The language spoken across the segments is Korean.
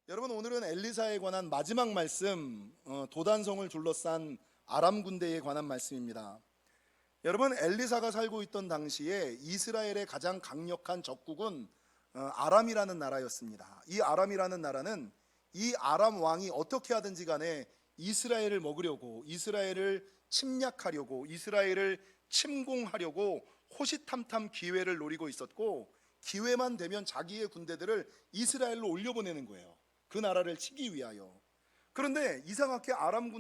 여러분, 오늘은 엘리사에 관한 마지막 말씀, 도단성을 둘러싼 아람 군대에 관한 말씀입니다. 여러분, 엘리사가 살고 있던 당시에 이스라엘의 가장 강력한 적국은 아람이라는 나라였습니다. 이 아람이라는 나라는 이 아람 왕이 어떻게 하든지 간에 이스라엘을 먹으려고, 이스라엘을 침략하려고, 이스라엘을 침공하려고 호시탐탐 기회를 노리고 있었고, 기회만 되면 자기의 군대들을 이스라엘로 올려보내는 거예요. 그 나라를 치기 위하여. 그런데 이상하게 아람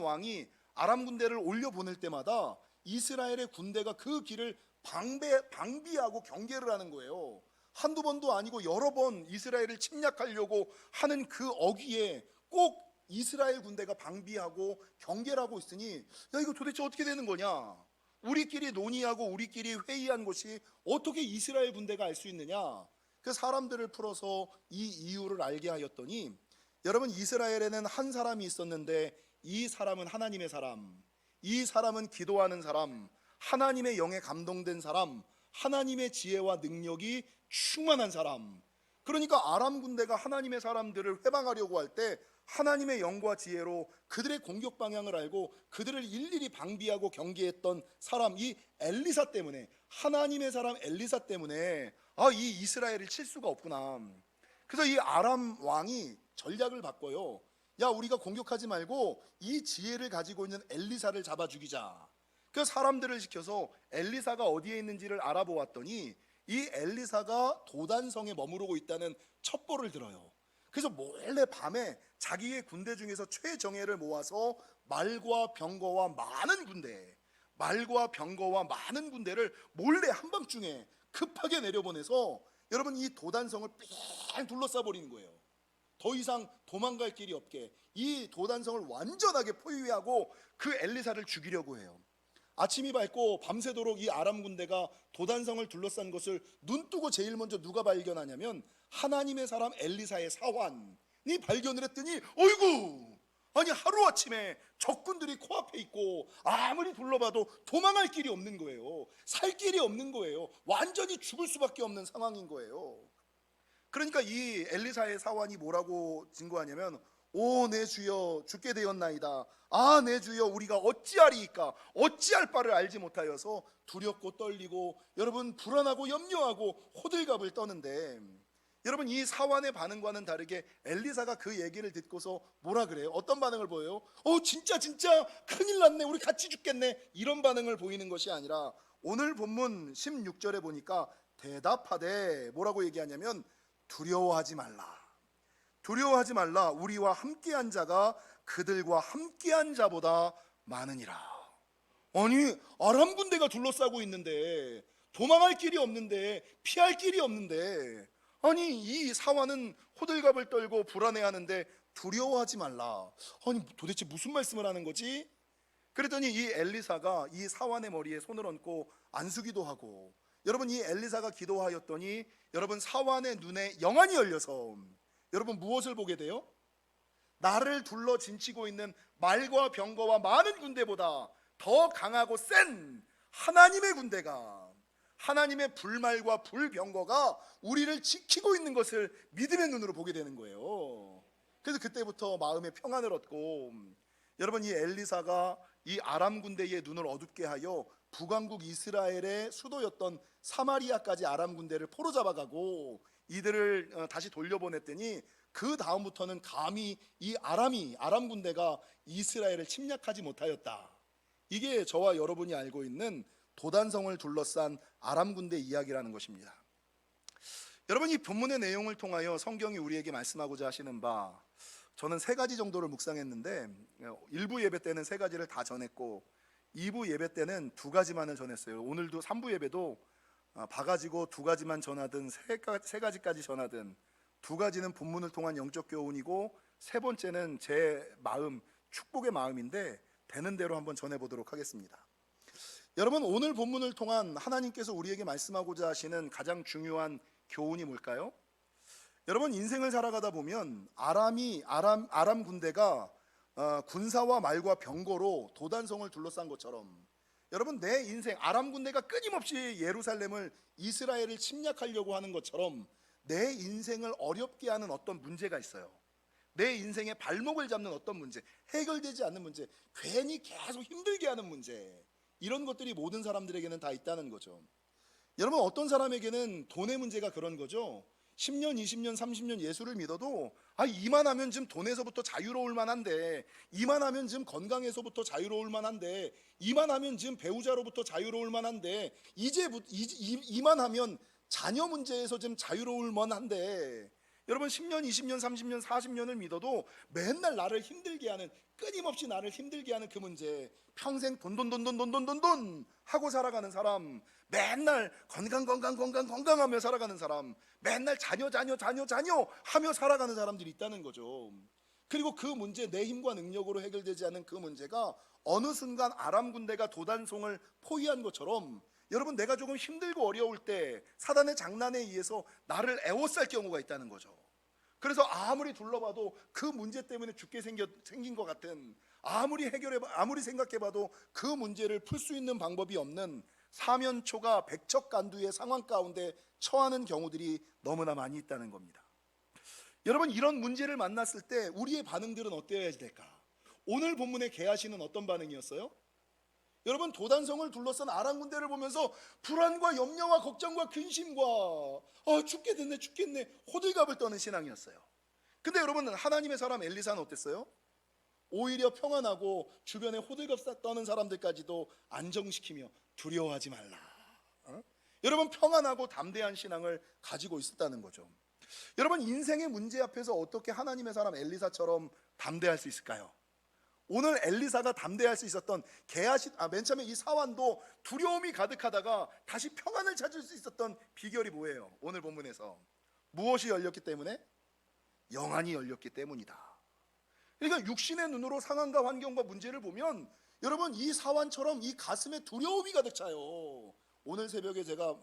왕이 아람 군대를 올려보낼 때마다 이스라엘의 군대가 그 길을 방비하고 경계를 하는 거예요. 한두 번도 아니고 여러 번 이스라엘을 침략하려고 하는 그 어귀에 꼭 이스라엘 군대가 방비하고 경계를 하고 있으니, 야, 이거 도대체 어떻게 되는 거냐? 우리끼리 논의하고 우리끼리 회의한 것이 어떻게 이스라엘 군대가 알 수 있느냐? 그 사람들을 풀어서 이 이유를 알게 하였더니, 여러분, 이스라엘에는 한 사람이 있었는데 이 사람은 하나님의 사람, 이 사람은 기도하는 사람, 하나님의 영에 감동된 사람, 하나님의 지혜와 능력이 충만한 사람. 그러니까 아람 군대가 하나님의 사람들을 회방하려고 할 때 하나님의 영과 지혜로 그들의 공격 방향을 알고 그들을 일일이 방비하고 경계했던 사람, 이 엘리사 때문에, 하나님의 사람 엘리사 때문에 이 이스라엘을 칠 수가 없구나. 그래서 이 아람 왕이 전략을 바꿔요. 야, 우리가 공격하지 말고 이 지혜를 가지고 있는 엘리사를 잡아 죽이자. 그 사람들을 시켜서 엘리사가 어디에 있는지를 알아보았더니 이 엘리사가 도단성에 머무르고 있다는 첩보를 들어요. 그래서 몰래 밤에 자기의 군대 중에서 최정예를 모아서 말과 병거와 많은 군대를 몰래 한밤중에 급하게 내려보내서, 여러분, 이 도단성을 삥 둘러싸 버리는 거예요. 더 이상 도망갈 길이 없게 이 도단성을 완전하게 포위하고 그 엘리사를 죽이려고 해요. 아침이 밝고 밤새도록 이 아람 군대가 도단성을 둘러싼 것을 눈뜨고 제일 먼저 누가 발견하냐면 하나님의 사람 엘리사의 사환이 발견을 했더니, 어이구, 아니 하루아침에 적군들이 코앞에 있고 아무리 둘러봐도 도망할 길이 없는 거예요. 살 길이 없는 거예요. 완전히 죽을 수밖에 없는 상황인 거예요. 그러니까 이 엘리사의 사환이 뭐라고 증거하냐면, 오 내 주여, 죽게 되었나이다. 아 내 주여, 우리가 어찌하리이까? 어찌할 바를 알지 못하여서 두렵고 떨리고, 여러분, 불안하고 염려하고 호들갑을 떠는데, 여러분, 이 사환의 반응과는 다르게 엘리사가 그 얘기를 듣고서 뭐라 그래요? 어떤 반응을 보여요? 진짜 큰일 났네, 우리 같이 죽겠네, 이런 반응을 보이는 것이 아니라 오늘 본문 16절에 보니까 대답하되 뭐라고 얘기하냐면, 두려워하지 말라. 우리와 함께한 자가 그들과 함께한 자보다 많으니라. 아니, 아람 군대가 둘러싸고 있는데, 도망할 길이 없는데, 피할 길이 없는데, 아니 이 사환은 호들갑을 떨고 불안해하는데 두려워하지 말라. 아니 도대체 무슨 말씀을 하는 거지? 그랬더니 이 엘리사가 이 사환의 머리에 손을 얹고 안수기도 하고, 여러분, 이 엘리사가 기도하였더니 여러분, 사환의 눈에 영안이 열려서 여러분 무엇을 보게 돼요? 나를 둘러 진치고 있는 말과 병거와 많은 군대보다 더 강하고 센 하나님의 군대가, 하나님의 불말과 불병거가 우리를 지키고 있는 것을 믿음의 눈으로 보게 되는 거예요. 그래서 그때부터 마음의 평안을 얻고, 여러분, 이 엘리사가 이 아람 군대의 눈을 어둡게 하여 북왕국 이스라엘의 수도였던 사마리아까지 아람 군대를 포로 잡아가고 이들을 다시 돌려보냈더니, 그 다음부터는 감히 이 아람 군대가 이스라엘을 침략하지 못하였다. 이게 저와 여러분이 알고 있는 도단성을 둘러싼 아람 군대 이야기라는 것입니다. 여러분, 이 본문의 내용을 통하여 성경이 우리에게 말씀하고자 하시는 바, 저는 3가지 정도를 묵상했는데, 1부 예배 때는 3가지를 다 전했고 2부 예배 때는 2가지만을 전했어요. 오늘도 3부 예배도 봐가지고 2가지만 전하든 3가지까지 전하든, 2가지는 본문을 통한 영적 교훈이고 3번째는 제 마음, 축복의 마음인데 되는 대로 한번 전해보도록 하겠습니다. 여러분, 오늘 본문을 통한 하나님께서 우리에게 말씀하고자 하시는 가장 중요한 교훈이 뭘까요? 여러분, 인생을 살아가다 보면 아람 군대가 군사와 말과 병거로 도단성을 둘러싼 것처럼, 여러분, 내 인생, 아람 군대가 끊임없이 예루살렘을, 이스라엘을 침략하려고 하는 것처럼 내 인생을 어렵게 하는 어떤 문제가 있어요. 내 인생의 발목을 잡는 어떤 문제, 해결되지 않는 문제, 괜히 계속 힘들게 하는 문제, 이런 것들이 모든 사람들에게는 다 있다는 거죠. 여러분, 어떤 사람에게는 돈의 문제가 그런 거죠. 10년, 20년, 30년 예수를 믿어도 이만하면 좀 돈에서부터 자유로울 만한데, 이만하면 좀 건강에서부터 자유로울 만한데, 이만하면 좀 배우자로부터 자유로울 만한데, 이만하면 자녀 문제에서 좀 자유로울 만한데, 여러분 10년, 20년, 30년, 40년을 믿어도 맨날 나를 힘들게 하는, 끊임없이 나를 힘들게 하는 그 문제, 평생 돈 하고 살아가는 사람, 맨날 건강하며 살아가는 사람, 맨날 자녀 하며 살아가는 사람들이 있다는 거죠. 그리고 그 문제, 내 힘과 능력으로 해결되지 않는 그 문제가 어느 순간 아람 군대가 도단송을 포위한 것처럼, 여러분, 내가 조금 힘들고 어려울 때 사단의 장난에 의해서 나를 애워쌀 경우가 있다는 거죠. 그래서 아무리 둘러봐도 그 문제 때문에 죽게 생긴 것 같은, 아무리 생각해봐도 그 문제를 풀 수 있는 방법이 없는 사면초가 백척간두의 상황 가운데 처하는 경우들이 너무나 많이 있다는 겁니다. 여러분, 이런 문제를 만났을 때 우리의 반응들은 어때야 될까? 오늘 본문의 게하시는 어떤 반응이었어요? 여러분, 도단성을 둘러싼 아람 군대를 보면서 불안과 염려와 걱정과 근심과 죽겠네 호들갑을 떠는 신앙이었어요. 근데 여러분, 하나님의 사람 엘리사는 어땠어요? 오히려 평안하고 주변에 호들갑 떠는 사람들까지도 안정시키며 두려워하지 말라. 여러분, 평안하고 담대한 신앙을 가지고 있었다는 거죠. 여러분, 인생의 문제 앞에서 어떻게 하나님의 사람 엘리사처럼 담대할 수 있을까요? 오늘 엘리사가 담대할 수 있었던 맨 처음에 이 사환도 두려움이 가득하다가 다시 평안을 찾을 수 있었던 비결이 뭐예요? 오늘 본문에서 무엇이 열렸기 때문에? 영안이 열렸기 때문이다. 그러니까 육신의 눈으로 상황과 환경과 문제를 보면, 여러분, 이 사환처럼 이 가슴에 두려움이 가득 차요. 오늘 새벽에 제가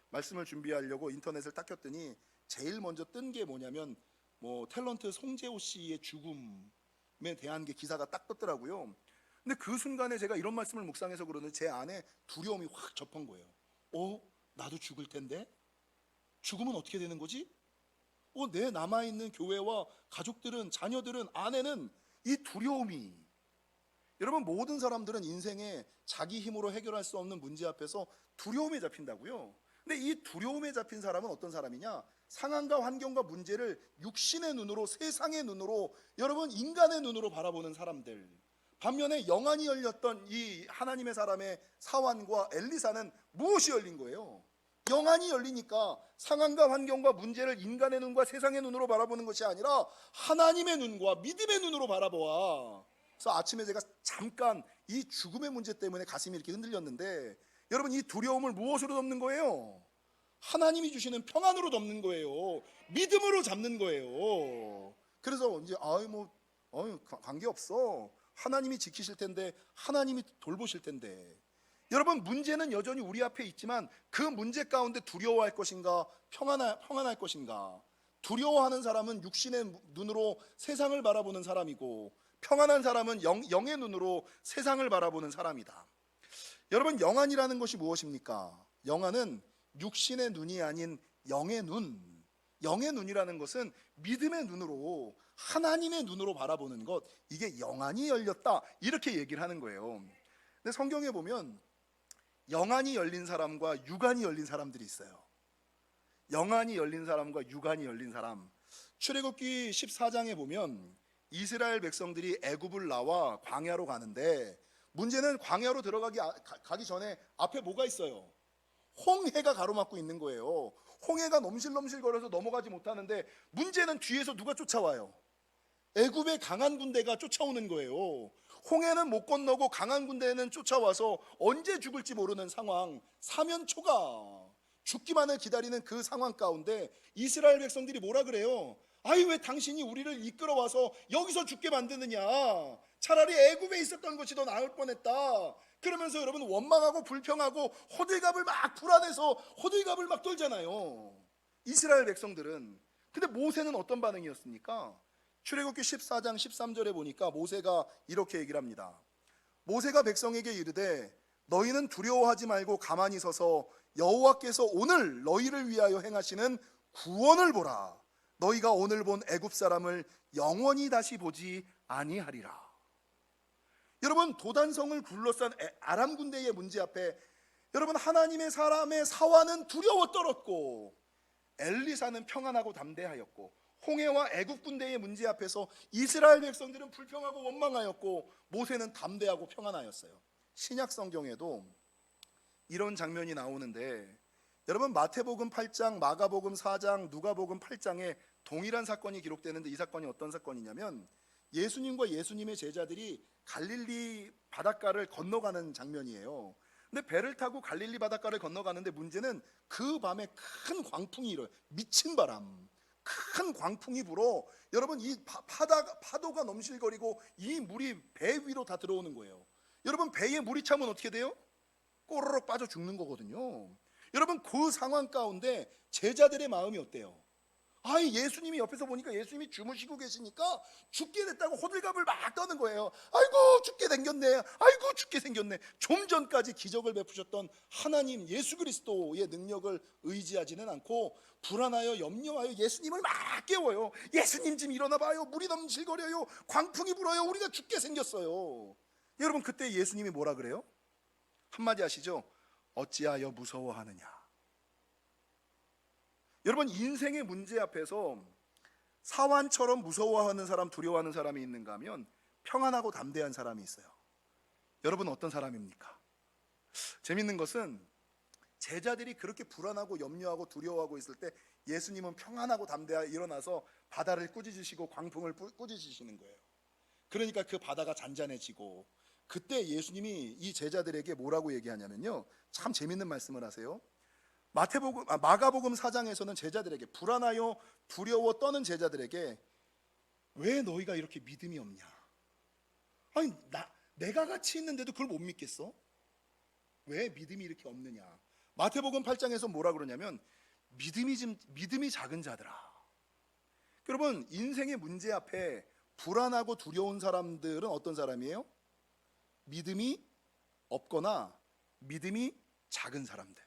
말씀을 준비하려고 인터넷을 딱 켰더니 제일 먼저 뜬 게 뭐냐면 탤런트 송재호 씨의 죽음에 대한 게 기사가 딱 떴더라고요. 근데 그 순간에 제가 이런 말씀을 묵상해서 그러는데 제 안에 두려움이 확 접한 거예요. 나도 죽을 텐데? 죽으면 어떻게 되는 거지? 내 남아있는 교회와 가족들은, 자녀들은, 아내는, 이 두려움이, 여러분, 모든 사람들은 인생에 자기 힘으로 해결할 수 없는 문제 앞에서 두려움에 잡힌다고요. 근데 이 두려움에 잡힌 사람은 어떤 사람이냐? 상황과 환경과 문제를 육신의 눈으로, 세상의 눈으로, 여러분, 인간의 눈으로 바라보는 사람들. 반면에 영안이 열렸던 이 하나님의 사람의 사환과 엘리사는 무엇이 열린 거예요? 영안이 열리니까 상황과 환경과 문제를 인간의 눈과 세상의 눈으로 바라보는 것이 아니라 하나님의 눈과 믿음의 눈으로 바라보아. 그래서 아침에 제가 잠깐 이 죽음의 문제 때문에 가슴이 이렇게 흔들렸는데, 여러분, 이 두려움을 무엇으로 덮는 거예요? 하나님이 주시는 평안으로 덮는 거예요. 믿음으로 잡는 거예요. 그래서 이제 관계없어, 하나님이 지키실 텐데, 하나님이 돌보실 텐데. 여러분, 문제는 여전히 우리 앞에 있지만 그 문제 가운데 두려워할 것인가, 평안할 것인가? 두려워하는 사람은 육신의 눈으로 세상을 바라보는 사람이고, 평안한 사람은 영의 눈으로 세상을 바라보는 사람이다. 여러분, 영안이라는 것이 무엇입니까? 영안은 육신의 눈이 아닌 영의 눈. 영의 눈이라는 것은 믿음의 눈으로, 하나님의 눈으로 바라보는 것, 이게 영안이 열렸다, 이렇게 얘기를 하는 거예요. 근데 성경에 보면 영안이 열린 사람과 육안이 열린 사람들이 있어요. 영안이 열린 사람과 육안이 열린 사람. 출애굽기 14장에 보면 이스라엘 백성들이 애굽을 나와 광야로 가는데, 문제는 광야로 가기 전에 앞에 뭐가 있어요? 홍해가 가로막고 있는 거예요. 홍해가 넘실넘실 걸어서 넘어가지 못하는데, 문제는 뒤에서 누가 쫓아와요? 애굽의 강한 군대가 쫓아오는 거예요. 홍해는 못 건너고 강한 군대는 쫓아와서 언제 죽을지 모르는 상황, 사면초가 죽기만을 기다리는 그 상황 가운데 이스라엘 백성들이 뭐라 그래요? 왜 당신이 우리를 이끌어와서 여기서 죽게 만드느냐? 차라리 애굽에 있었던 것이 더 나을 뻔했다. 그러면서 여러분, 원망하고 불평하고 호들갑을 막 불안해서 호들갑을 막 떨잖아요, 이스라엘 백성들은. 근데 모세는 어떤 반응이었습니까? 출애굽기 14장 13절에 보니까 모세가 이렇게 얘기를 합니다. 모세가 백성에게 이르되 너희는 두려워하지 말고 가만히 서서 여호와께서 오늘 너희를 위하여 행하시는 구원을 보라. 너희가 오늘 본 애굽 사람을 영원히 다시 보지 아니하리라. 여러분, 도단성을 둘러싼 아람 군대의 문제 앞에 여러분, 하나님의 사람의 사화는 두려워 떨었고 엘리사는 평안하고 담대하였고, 홍해와 애굽 군대의 문제 앞에서 이스라엘 백성들은 불평하고 원망하였고, 모세는 담대하고 평안하였어요. 신약 성경에도 이런 장면이 나오는데, 여러분, 마태복음 8장, 마가복음 4장, 누가복음 8장에 동일한 사건이 기록되는데, 이 사건이 어떤 사건이냐면 예수님과 예수님의 제자들이 갈릴리 바닷가를 건너가는 장면이에요. 근데 배를 타고 갈릴리 바닷가를 건너가는데 문제는 그 밤에 큰 광풍이 일어요. 미친 바람, 큰 광풍이 불어. 여러분, 이 파도가 넘실거리고 이 물이 배 위로 다 들어오는 거예요. 여러분, 배에 물이 차면 어떻게 돼요? 꼬르륵 빠져 죽는 거거든요. 여러분, 그 상황 가운데 제자들의 마음이 어때요? 아니, 예수님이 옆에서 보니까 예수님이 주무시고 계시니까 죽게 됐다고 호들갑을 막 떠는 거예요. 아이고, 죽게 생겼네. 아이고, 죽게 생겼네. 좀 전까지 기적을 베푸셨던 하나님 예수 그리스도의 능력을 의지하지는 않고 불안하여 염려하여 예수님을 막 깨워요. 예수님 지금 일어나 봐요. 물이 넘실거려요. 광풍이 불어요. 우리가 죽게 생겼어요. 여러분, 그때 예수님이 뭐라 그래요? 한마디 하시죠. 어찌하여 무서워하느냐. 여러분, 인생의 문제 앞에서 사환처럼 무서워하는 사람, 두려워하는 사람이 있는가 하면 평안하고 담대한 사람이 있어요. 여러분, 어떤 사람입니까? 재밌는 것은 제자들이 그렇게 불안하고 염려하고 두려워하고 있을 때 예수님은 평안하고 담대하게 일어나서 바다를 꾸짖으시고 광풍을 꾸짖으시는 거예요. 그러니까 그 바다가 잔잔해지고, 그때 예수님이 이 제자들에게 뭐라고 얘기하냐면요, 참 재밌는 말씀을 하세요. 마가복음 4장에서는 제자들에게, 불안하여 두려워 떠는 제자들에게, 왜 너희가 이렇게 믿음이 없냐? 아니, 내가 같이 있는데도 그걸 못 믿겠어? 왜 믿음이 이렇게 없느냐? 마태복음 8장에서 뭐라 그러냐면 믿음이 작은 자들아. 여러분, 인생의 문제 앞에 불안하고 두려운 사람들은 어떤 사람이에요? 믿음이 없거나 믿음이 작은 사람들.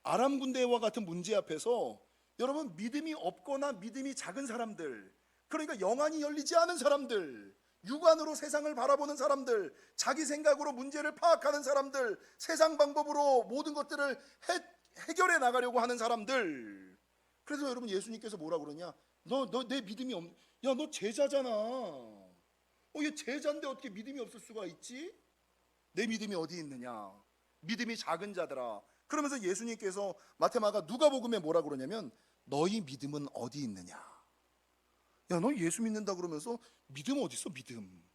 아람 군대와 같은 문제 앞에서 여러분, 믿음이 없거나 믿음이 작은 사람들, 그러니까 영안이 열리지 않은 사람들, 육안으로 세상을 바라보는 사람들, 자기 생각으로 문제를 파악하는 사람들, 세상 방법으로 모든 것들을 해결해 나가려고 하는 사람들. 그래서 여러분, 예수님께서 뭐라 그러냐? 너 내 믿음이 없, 야, 너 제자잖아. 얘 제자인데 어떻게 믿음이 없을 수가 있지? 내 믿음이 어디 있느냐? 믿음이 작은 자들아. 그러면서 예수님께서 마태마가 누가복음에 뭐라 그러냐면 너희 믿음은 어디 있느냐? 야, 너 예수 믿는다 그러면서 믿음 어디 있어? 믿음.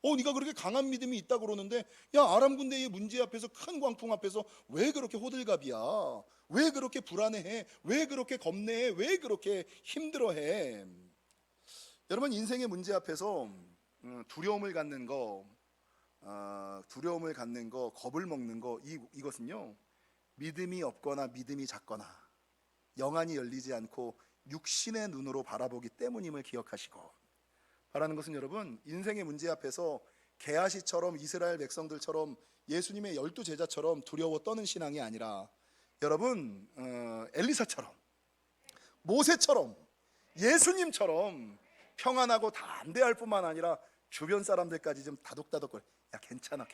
네가 그렇게 강한 믿음이 있다 그러는데, 야, 아람 군대의 문제 앞에서, 큰 광풍 앞에서 왜 그렇게 호들갑이야? 왜 그렇게 불안해해? 왜 그렇게 겁내해? 왜 그렇게 힘들어해? 여러분, 인생의 문제 앞에서 두려움을 갖는 거, 겁을 먹는 거, 이것은요, 믿음이 없거나 믿음이 작거나 영안이 열리지 않고 육신의 눈으로 바라보기 때문임을 기억하시고, 바라는 것은 여러분, 인생의 문제 앞에서 게하시처럼 이스라엘 백성들처럼 예수님의 12 제자처럼 두려워 떠는 신앙이 아니라, 여러분, 엘리사처럼, 모세처럼, 예수님처럼 평안하고 담대할 뿐만 아니라 주변 사람들까지 좀 다독다독거려. 야, 괜찮아.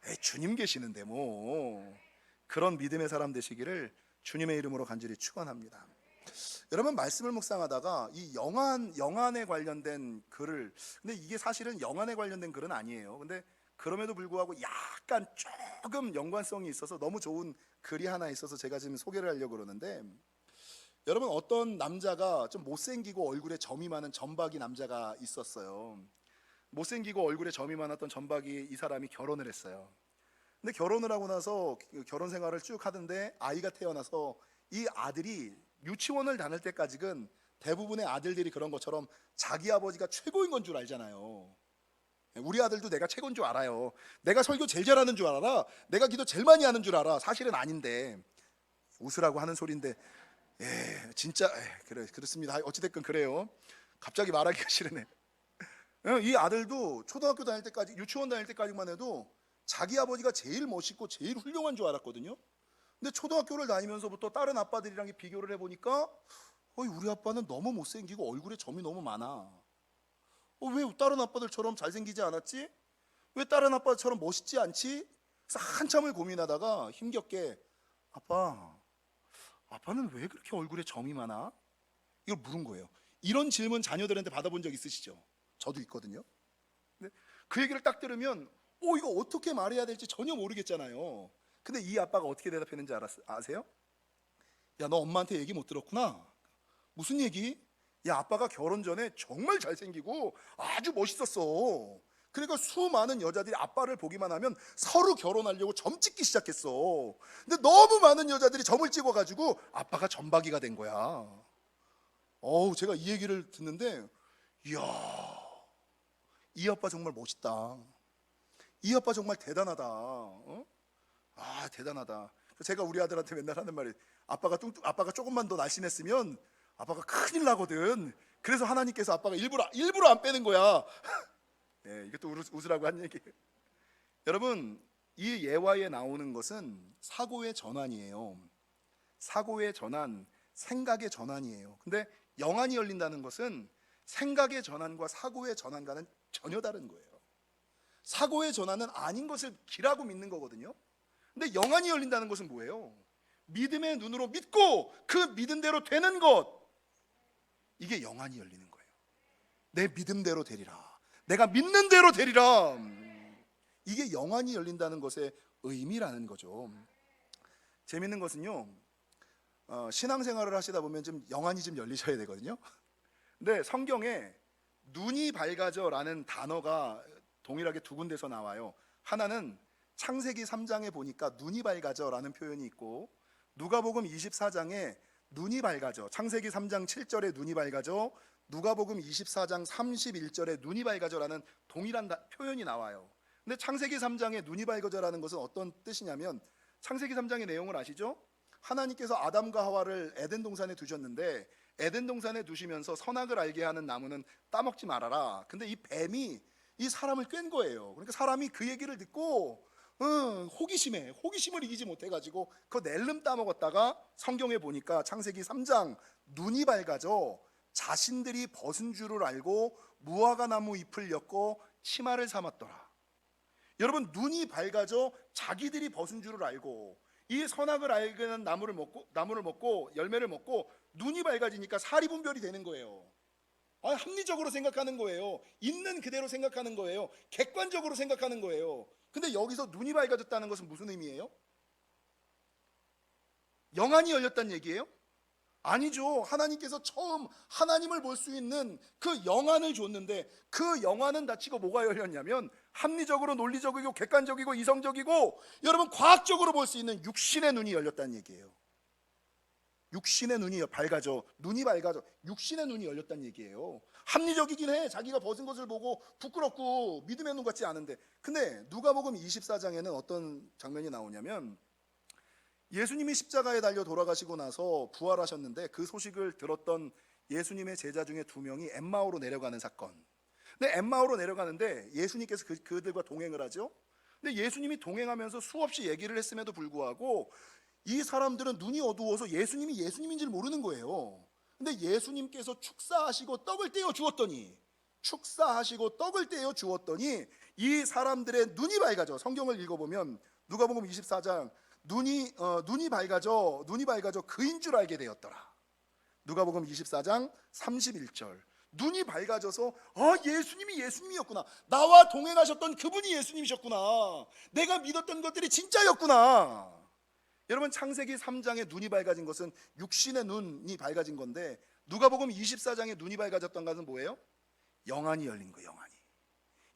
에이, 주님 계시는데 뭐. 그런 믿음의 사람 되시기를 주님의 이름으로 간절히 축원합니다. 여러분, 말씀을 묵상하다가 이 영안에 관련된 글을, 근데 이게 사실은 영안에 관련된 글은 아니에요. 근데 그럼에도 불구하고 약간 조금 연관성이 있어서 너무 좋은 글이 하나 있어서 제가 지금 소개를 하려고 그러는데, 여러분, 어떤 남자가 좀 못생기고 얼굴에 점이 많은 점박이 남자가 있었어요. 못생기고 얼굴에 점이 많았던 점박이 이 사람이 결혼을 했어요. 근데 결혼을 하고 나서 결혼 생활을 쭉 하던데 아이가 태어나서 이 아들이 유치원을 다닐 때까지는 대부분의 아들들이 그런 것처럼 자기 아버지가 최고인 건 줄 알잖아요. 우리 아들도 내가 최고인 줄 알아요. 내가 설교 제일 잘하는 줄 알아. 내가 기도 제일 많이 하는 줄 알아. 사실은 아닌데, 웃으라고 하는 소리인데, 진짜 그렇습니다. 어찌됐건 그래요. 갑자기 말하기가 싫으네. 이 아들도 초등학교 다닐 때까지, 유치원 다닐 때까지만 해도 자기 아버지가 제일 멋있고 제일 훌륭한 줄 알았거든요. 근데 초등학교를 다니면서부터 다른 아빠들이랑 비교를 해보니까 우리 아빠는 너무 못생기고 얼굴에 점이 너무 많아. 왜 다른 아빠들처럼 잘생기지 않았지? 왜 다른 아빠처럼 멋있지 않지? 그래서 한참을 고민하다가 힘겹게 아빠는 왜 그렇게 얼굴에 점이 많아? 이걸 물은 거예요. 이런 질문 자녀들한테 받아본 적 있으시죠? 저도 있거든요. 근데 그 얘기를 딱 들으면 이거 어떻게 말해야 될지 전혀 모르겠잖아요. 근데 이 아빠가 어떻게 대답했는지 아세요? 야, 너 엄마한테 얘기 못 들었구나. 무슨 얘기? 야, 아빠가 결혼 전에 정말 잘생기고 아주 멋있었어. 그러니까 수많은 여자들이 아빠를 보기만 하면 서로 결혼하려고 점 찍기 시작했어. 근데 너무 많은 여자들이 점을 찍어가지고 아빠가 점박이가 된 거야. 제가 이 얘기를 듣는데, 이야, 이 아빠 정말 멋있다. 이 아빠 정말 대단하다. 대단하다. 제가 우리 아들한테 맨날 하는 말이, 아빠가 조금만 더 날씬했으면 아빠가 큰일 나거든. 그래서 하나님께서 아빠가 일부러 안 빼는 거야. 네, 이것도 웃으라고 한 얘기예요. 여러분, 이 예화에 나오는 것은 사고의 전환이에요. 사고의 전환, 생각의 전환이에요. 근데 영안이 열린다는 것은 생각의 전환과 사고의 전환과는 전혀 다른 거예요. 사고의 전환은 아닌 것을 기라고 믿는 거거든요. 근데 영안이 열린다는 것은 뭐예요? 믿음의 눈으로 믿고 그 믿은 대로 되는 것, 이게 영안이 열리는 거예요. 내 믿음대로 되리라, 내가 믿는 대로 되리라. 이게 영안이 열린다는 것의 의미라는 거죠. 재밌는 것은요, 신앙생활을 하시다 보면 좀 영안이 좀 열리셔야 되거든요. 근데 성경에 눈이 밝아져라는 단어가 동일하게 두 군데서 나와요. 하나는 창세기 3장에 보니까 눈이 밝아져라는 표현이 있고, 누가복음 24장에 눈이 밝아져, 창세기 3장 7절에 눈이 밝아져, 누가복음 24장 31절에 눈이 밝아져라는 동일한 표현이 나와요. 근데 창세기 3장에 눈이 밝아져라는 것은 어떤 뜻이냐면, 창세기 3장의 내용을 아시죠? 하나님께서 아담과 하와를 에덴 동산에 두셨는데, 에덴 동산에 두시면서 선악을 알게 하는 나무는 따먹지 말아라. 근데 이 뱀이 이 사람을 꿰는 거예요. 그러니까 사람이 그 얘기를 듣고 호기심을 이기지 못해가지고 그 낼름 따먹었다가 성경에 보니까 창세기 3장 눈이 밝아져 자신들이 벗은 줄을 알고 무화과 나무 잎을 엮고 치마를 삼았더라. 여러분, 눈이 밝아져 자기들이 벗은 줄을 알고 이 선악을 알게는 나무를 먹고 열매를 먹고 눈이 밝아지니까 사리분별이 되는 거예요. 합리적으로 생각하는 거예요. 있는 그대로 생각하는 거예요. 객관적으로 생각하는 거예요. 근데 여기서 눈이 밝아졌다는 것은 무슨 의미예요? 영안이 열렸다는 얘기예요? 아니죠. 하나님께서 처음 하나님을 볼 수 있는 그 영안을 줬는데, 그 영안은 다치고 뭐가 열렸냐면 합리적으로, 논리적이고, 객관적이고, 이성적이고, 여러분 과학적으로 볼 수 있는 육신의 눈이 열렸다는 얘기예요. 육신의 눈이 밝아져, 눈이 밝아져, 육신의 눈이 열렸다는 얘기예요. 합리적이긴 해. 자기가 벗은 것을 보고 부끄럽고 믿음의 눈 같지 않은데. 근데 누가복음 24장에는 어떤 장면이 나오냐면, 예수님이 십자가에 달려 돌아가시고 나서 부활하셨는데 그 소식을 들었던 예수님의 제자 중에 두 명이 엠마오로 내려가는 사건. 근데 엠마오로 내려가는데 예수님께서 그들과 동행을 하죠. 근데 예수님이 동행하면서 수없이 얘기를 했음에도 불구하고 이 사람들은 눈이 어두워서 예수님이 예수님인 줄 모르는 거예요. 근데 예수님께서 축사하시고 떡을 떼어 주었더니 이 사람들의 눈이 밝아져. 성경을 읽어보면 누가복음 24장 눈이 밝아져 그인 줄 알게 되었더라. 누가복음 24장 31절. 눈이 밝아져서 예수님이 예수님이었구나. 나와 동행하셨던 그분이 예수님이셨구나. 내가 믿었던 것들이 진짜였구나. 여러분, 창세기 3장에 눈이 밝아진 것은 육신의 눈이 밝아진 건데, 누가복음 24장에 눈이 밝아졌던 것은 뭐예요? 영안이 열린 거예요.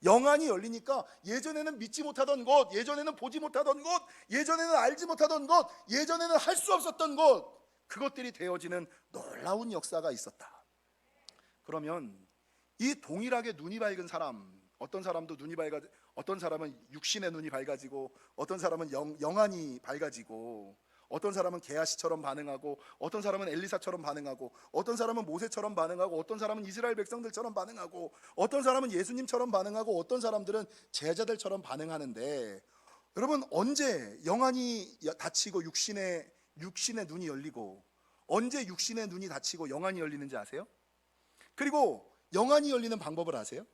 영안이 열리니까 예전에는 믿지 못하던 것, 예전에는 보지 못하던 것, 예전에는 알지 못하던 것, 예전에는 할 수 없었던 것, 그것들이 되어지는 놀라운 역사가 있었다. 그러면 이 동일하게 눈이 밝은 사람, 어떤 사람도 어떤 사람은 육신의 눈이 밝아지고, 어떤 사람은 영안이 밝아지고, 어떤 사람은 게하시처럼 반응하고, 어떤 사람은 엘리사처럼 반응하고, 어떤 사람은 모세처럼 반응하고, 어떤 사람은 이스라엘 백성들처럼 반응하고, 어떤 사람은 예수님처럼 반응하고, 어떤 사람들은 제자들처럼 반응하는데, 여러분, 언제 영안이 닫히고 육신의 눈이 열리고, 언제 육신의 눈이 닫히고 영안이 열리는지 아세요? 그리고 영안이 열리는 방법을 아세요?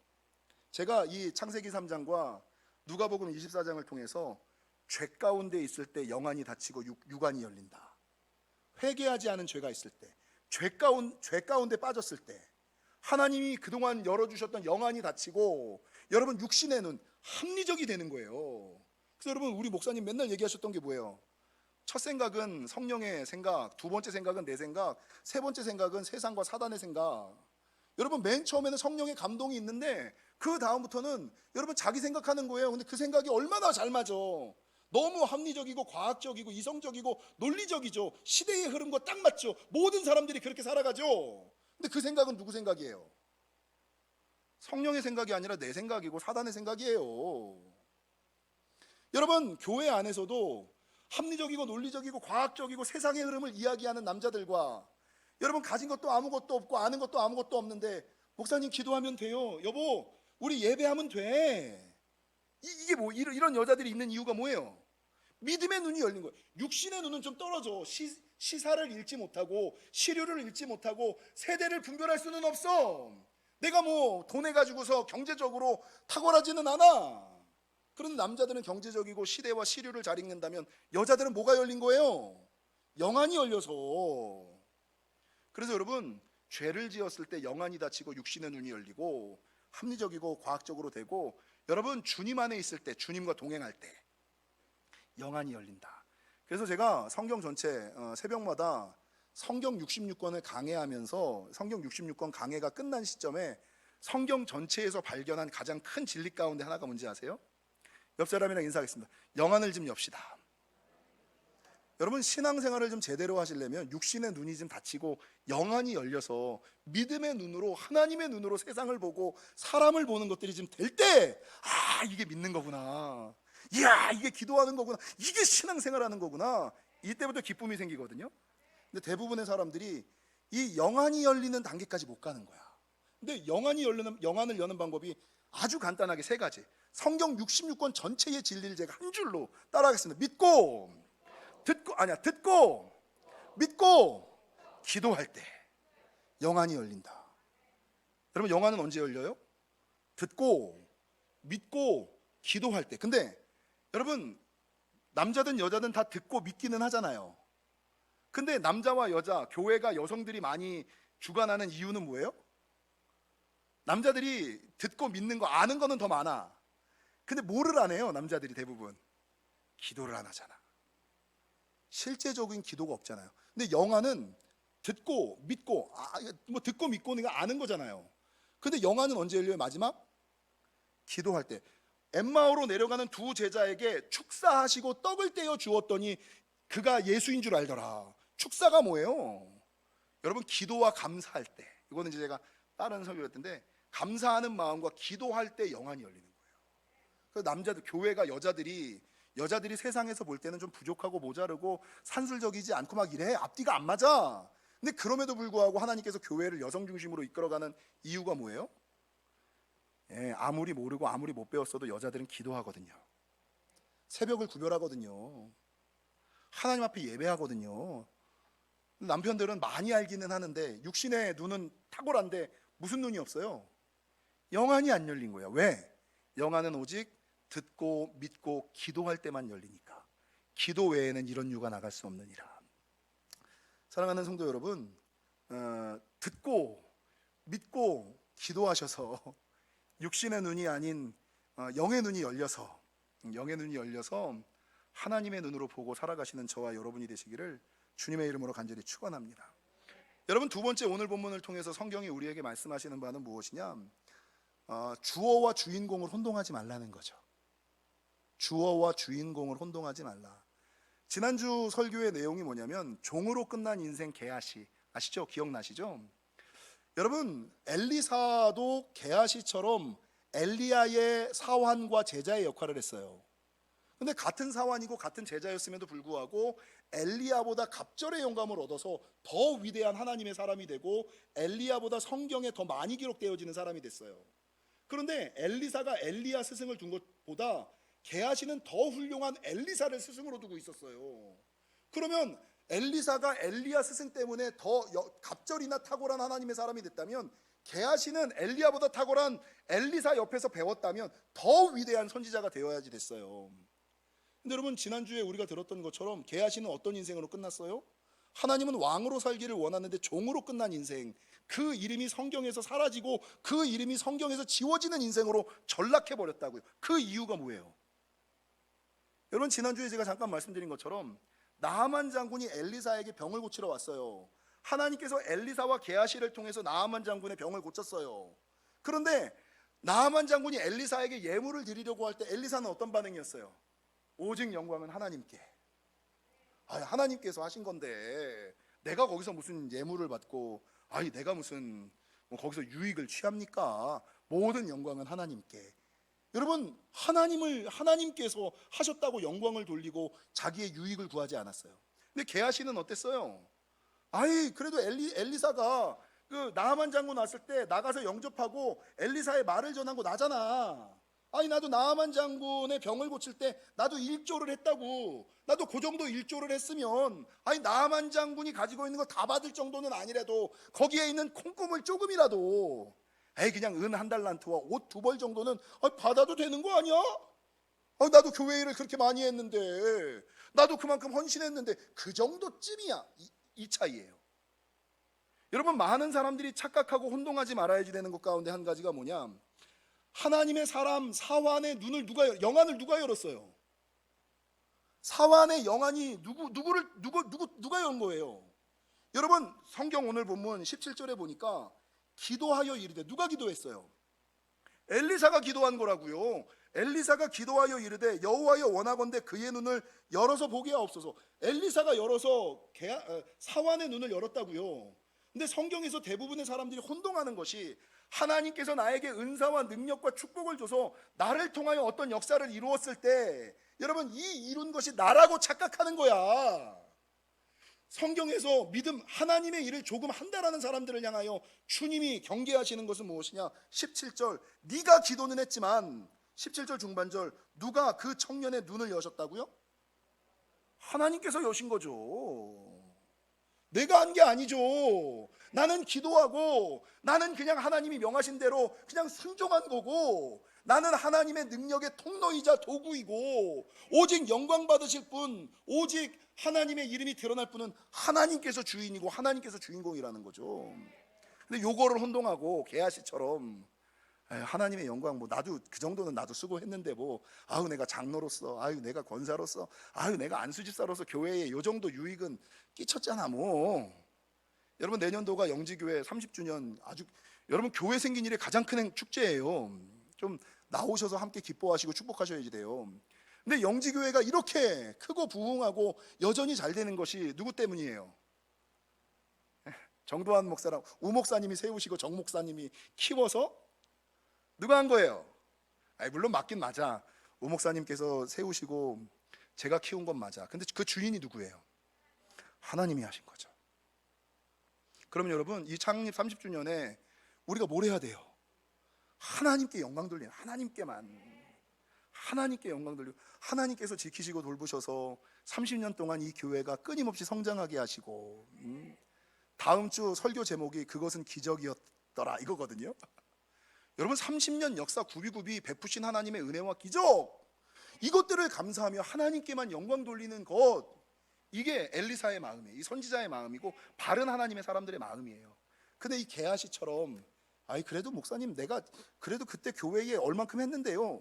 제가 이 창세기 3장과 누가복음 24장을 통해서 죄 가운데 있을 때 영안이 닫히고 육안이 열린다. 회개하지 않은 죄가 있을 때, 죄 가운데 빠졌을 때 하나님이 그동안 열어주셨던 영안이 닫히고 여러분 육신의 눈, 합리적이 되는 거예요. 그래서 여러분, 우리 목사님 맨날 얘기하셨던 게 뭐예요? 첫 생각은 성령의 생각, 두 번째 생각은 내 생각, 세 번째 생각은 세상과 사단의 생각. 여러분, 맨 처음에는 성령의 감동이 있는데 그 다음부터는 여러분 자기 생각하는 거예요. 근데 그 생각이 얼마나 잘 맞아. 너무 합리적이고 과학적이고 이성적이고 논리적이죠. 시대의 흐름과 딱 맞죠. 모든 사람들이 그렇게 살아가죠. 근데 그 생각은 누구 생각이에요? 성령의 생각이 아니라 내 생각이고 사단의 생각이에요. 여러분, 교회 안에서도 합리적이고 논리적이고 과학적이고 세상의 흐름을 이야기하는 남자들과 여러분 가진 것도 아무것도 없고 아는 것도 아무것도 없는데 목사님 기도하면 돼요. 여보, 우리 예배하면 돼. 이게 뭐 이런 여자들이 있는 이유가 뭐예요? 믿음의 눈이 열린 거예요. 육신의 눈은 좀 떨어져. 시사를 읽지 못하고 시류를 읽지 못하고 세대를 분별할 수는 없어. 내가 뭐 돈에 가지고서 경제적으로 탁월하지는 않아. 그런 남자들은 경제적이고 시대와 시류를 잘 읽는다면 여자들은 뭐가 열린 거예요? 영안이 열려서. 그래서 여러분, 죄를 지었을 때 영안이 닫히고 육신의 눈이 열리고 합리적이고 과학적으로 되고, 여러분 주님 안에 있을 때, 주님과 동행할 때 영안이 열린다. 그래서 제가 성경 전체 새벽마다 성경 66권을 강해하면서 성경 66권 강해가 끝난 시점에 성경 전체에서 발견한 가장 큰 진리 가운데 하나가 뭔지 아세요? 옆 사람이랑 인사하겠습니다. 영안을 좀 엽시다. 여러분, 신앙생활을 좀 제대로 하시려면 육신의 눈이 좀 닫히고 영안이 열려서 믿음의 눈으로, 하나님의 눈으로 세상을 보고 사람을 보는 것들이 좀 될 때, 아, 이게 믿는 거구나, 이야, 이게 기도하는 거구나, 이게 신앙생활하는 거구나, 이때부터 기쁨이 생기거든요. 근데 대부분의 사람들이 이 영안이 열리는 단계까지 못 가는 거야. 근데 영안을 여는 방법이 아주 간단하게 세 가지. 성경 66권 전체의 진리를 제가 한 줄로 따라하겠습니다. 듣고 믿고 기도할 때 영안이 열린다. 여러분, 영안은 언제 열려요? 듣고 믿고 기도할 때. 근데 여러분, 남자든 여자든 다 듣고 믿기는 하잖아요. 근데 남자와 여자, 교회가 여성들이 많이 주관하는 이유는 뭐예요? 남자들이 듣고 믿는 거, 아는 거는 더 많아. 근데 뭐를 안 해요? 남자들이 대부분 기도를 안 하잖아. 실제적인 기도가 없잖아요. 근데 영안은 듣고 믿고, 뭐 듣고 믿고는 아는 거잖아요. 근데 영안은 언제 열려요? 마지막 기도할 때. 엠마오로 내려가는 두 제자에게 축사하시고 떡을 떼어 주었더니 그가 예수인 줄 알더라. 축사가 뭐예요? 여러분, 기도와 감사할 때. 이거는 이제 제가 다른 설교였던데, 감사하는 마음과 기도할 때 영안이 열리는 거예요. 그래서 남자들, 교회가 여자들이 세상에서 볼 때는 좀 부족하고 모자르고 산술적이지 않고 막 이래. 앞뒤가 안 맞아. 근데 그럼에도 불구하고 하나님께서 교회를 여성 중심으로 이끌어가는 이유가 뭐예요? 아무리 모르고 아무리 못 배웠어도 여자들은 기도하거든요. 새벽을 구별하거든요. 하나님 앞에 예배하거든요. 남편들은 많이 알기는 하는데 육신의 눈은 탁월한데 무슨 눈이 없어요? 영안이 안 열린 거예요. 왜? 영안은 오직 듣고 믿고 기도할 때만 열리니까. 기도 외에는 이런 유가 나갈 수 없느니라. 사랑하는 성도 여러분, 듣고 믿고 기도하셔서 육신의 눈이 아닌 영의 눈이 열려서 하나님의 눈으로 보고 살아가시는 저와 여러분이 되시기를 주님의 이름으로 간절히 축원합니다. 여러분, 두 번째, 오늘 본문을 통해서 성경이 우리에게 말씀하시는 바는 무엇이냐? 주어와 주인공을 혼동하지 말라는 거죠. 주어와 주인공을 혼동하지 말라. 지난주 설교의 내용이 뭐냐면 종으로 끝난 인생 게하시, 아시죠? 기억나시죠? 여러분, 엘리사도 게하시처럼 엘리야의 사환과 제자의 역할을 했어요. 근데 같은 사환이고 같은 제자였음에도 불구하고 엘리야보다 갑절의 영감을 얻어서 더 위대한 하나님의 사람이 되고 엘리야보다 성경에 더 많이 기록되어지는 사람이 됐어요. 그런데 엘리사가 엘리야 스승을 둔 것보다 게하시는 더 훌륭한 엘리사를 스승으로 두고 있었어요. 그러면 엘리사가 엘리야 스승 때문에 더 갑절이나 탁월한 하나님의 사람이 됐다면, 게하시는 엘리야보다 탁월한 엘리사 옆에서 배웠다면 더 위대한 선지자가 되어야지 됐어요. 근데 여러분, 지난주에 우리가 들었던 것처럼 게하시는 어떤 인생으로 끝났어요? 하나님은 왕으로 살기를 원하는데 종으로 끝난 인생, 그 이름이 성경에서 사라지고 그 이름이 성경에서 지워지는 인생으로 전락해 버렸다고요. 그 이유가 뭐예요? 여러분, 지난주에 제가 잠깐 말씀드린 것처럼 나하만 장군이 엘리사에게 병을 고치러 왔어요. 하나님께서 엘리사와 게하시를 통해서 나하만 장군의 병을 고쳤어요. 그런데 나하만 장군이 엘리사에게 예물을 드리려고 할 때 엘리사는 어떤 반응이었어요? 오직 영광은 하나님께. 하나님께서 하신 건데 내가 거기서 무슨 예물을 받고 내가 무슨 거기서 유익을 취합니까? 모든 영광은 하나님께. 여러분, 하나님께서 하셨다고 영광을 돌리고 자기의 유익을 구하지 않았어요. 근데 게하시는 어땠어요? 그래도 엘리사가 그 나하만 장군 왔을 때 나가서 영접하고 엘리사의 말을 전한 거 나잖아. 나도 나하만 장군의 병을 고칠 때 나도 일조를 했다고. 나도 그 정도 일조를 했으면 나하만 장군이 가지고 있는 거 다 받을 정도는 아니라도 거기에 있는 콩고물 조금이라도 그냥 은 한 달란트와 옷 2벌 정도는 받아도 되는 거 아니야? 나도 교회 일을 그렇게 많이 했는데, 나도 그만큼 헌신했는데, 그 정도쯤이야. 이 차이예요. 여러분, 많은 사람들이 착각하고 혼동하지 말아야지 되는 것 가운데 한 가지가 뭐냐? 하나님의 사람 사환의 눈을 영안을 누가 열었어요? 사환의 영안이 누가 연 거예요? 여러분, 성경 오늘 본문 17절에 보니까 기도하여 이르되, 누가 기도했어요? 엘리사가 기도한 거라고요. 엘리사가 기도하여 이르되 여호와여 원하건대 그의 눈을 열어서 보게 하옵소서. 엘리사가 열어서 사환의 눈을 열었다고요. 근데 성경에서 대부분의 사람들이 혼동하는 것이, 하나님께서 나에게 은사와 능력과 축복을 줘서 나를 통하여 어떤 역사를 이루었을 때, 여러분, 이 이룬 것이 나라고 착각하는 거야. 성경에서 믿음, 하나님의 일을 조금 한다라는 사람들을 향하여 주님이 경계하시는 것은 무엇이냐? 17절, 네가 기도는 했지만, 17절 중반절, 누가 그 청년의 눈을 여셨다고요? 하나님께서 여신 거죠. 내가 한 게 아니죠. 나는 기도하고, 나는 그냥 하나님이 명하신 대로 그냥 순종한 거고, 나는 하나님의 능력의 통로이자 도구이고, 오직 영광 받으실 분, 오직 하나님의 이름이 드러날 분은 하나님께서 주인이고 하나님께서 주인공이라는 거죠. 근데 요거를 혼동하고 게하시처럼 하나님의 영광, 나도 그 정도는 나도 수고했는데 내가 장로로서, 내가 권사로서, 내가 안수집사로서 교회에 요 정도 유익은 끼쳤잖아 여러분, 내년도가 영지교회 30주년, 여러분, 교회 생긴 일이 가장 큰 축제예요. 좀 나오셔서 함께 기뻐하시고 축복하셔야지 돼요. 근데 영지교회가 이렇게 크고 부흥하고 여전히 잘 되는 것이 누구 때문이에요? 정도환 목사랑 우 목사님이 세우시고 정 목사님이 키워서? 누가 한 거예요? 물론 맞긴 맞아. 우 목사님께서 세우시고 제가 키운 건 맞아. 근데 그 주인이 누구예요? 하나님이 하신 거죠. 그러면 여러분, 이 창립 30주년에 우리가 뭘 해야 돼요? 하나님께 영광 돌리는, 하나님께 영광 돌리고, 하나님께서 지키시고 돌보셔서 30년 동안 이 교회가 끊임없이 성장하게 하시고, 다음 주 설교 제목이 그것은 기적이었더라 이거거든요. 여러분, 30년 역사 굽이굽이 베푸신 하나님의 은혜와 기적, 이것들을 감사하며 하나님께만 영광 돌리는 것, 이게 엘리사의 마음이에요. 이 선지자의 마음이고 바른 하나님의 사람들의 마음이에요. 근데 이 게하시처럼 그래도 목사님, 내가 그래도 그때 교회에 얼만큼 했는데요,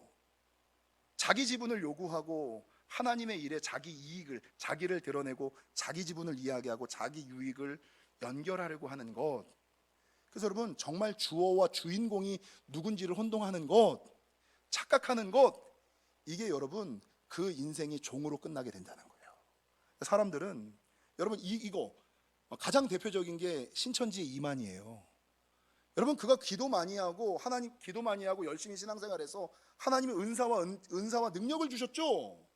자기 지분을 요구하고 하나님의 일에 자기 이익을, 자기를 드러내고 자기 지분을 이야기하고 자기 유익을 연결하려고 하는 것. 그래서 여러분, 정말 주어와 주인공이 누군지를 혼동하는 것, 착각하는 것, 이게 여러분 그 인생이 종으로 끝나게 된다는 거예요. 사람들은 여러분, 이거 가장 대표적인 게 신천지 이만희예요. 여러분, 그가 기도 많이 하고 하나님 기도 많이 하고 열심히 신앙생활해서 하나님의 은사와 능력을 주셨죠.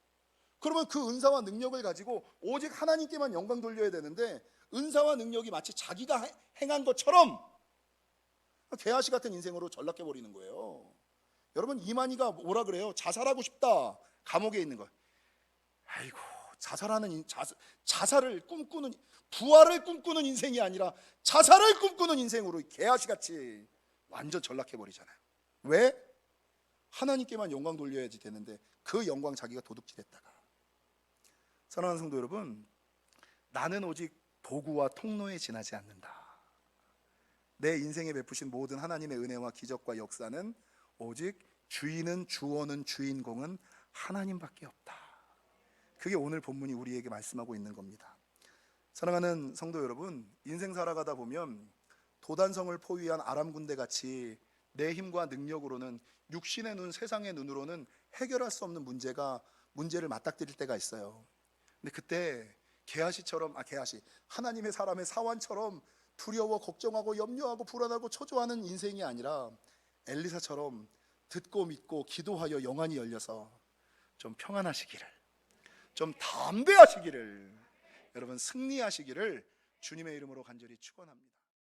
그러면 그 은사와 능력을 가지고 오직 하나님께만 영광 돌려야 되는데, 은사와 능력이 마치 자기가 행한 것처럼 게하시 같은 인생으로 전락해 버리는 거예요. 여러분 이만희가 뭐라 그래요? 자살하고 싶다. 감옥에 있는 거. 아이고, 자살을 꿈꾸는, 부활을 꿈꾸는 인생이 아니라 자살을 꿈꾸는 인생으로 개아시같이 완전 전락해 버리잖아요. 왜? 하나님께만 영광 돌려야지 되는데 그 영광 자기가 도둑질했다가. 사랑하는 성도 여러분, 나는 오직 도구와 통로에 지나지 않는다. 내 인생에 베푸신 모든 하나님의 은혜와 기적과 역사는 오직 주인은, 주어는, 주인공은 하나님밖에 없다. 그게 오늘 본문이 우리에게 말씀하고 있는 겁니다. 사랑하는 성도 여러분, 인생 살아가다 보면 도단성을 포위한 아람 군대 같이 내 힘과 능력으로는, 육신의 눈, 세상의 눈으로는 해결할 수 없는 문제를 맞닥뜨릴 때가 있어요. 근데 그때 하나님의 사람의 사환처럼 두려워, 걱정하고, 염려하고, 불안하고, 초조하는 인생이 아니라 엘리사처럼 듣고 믿고 기도하여 영안이 열려서 좀 평안하시기를, 좀 담대하시기를, 여러분 승리하시기를 주님의 이름으로 간절히 축원합니다.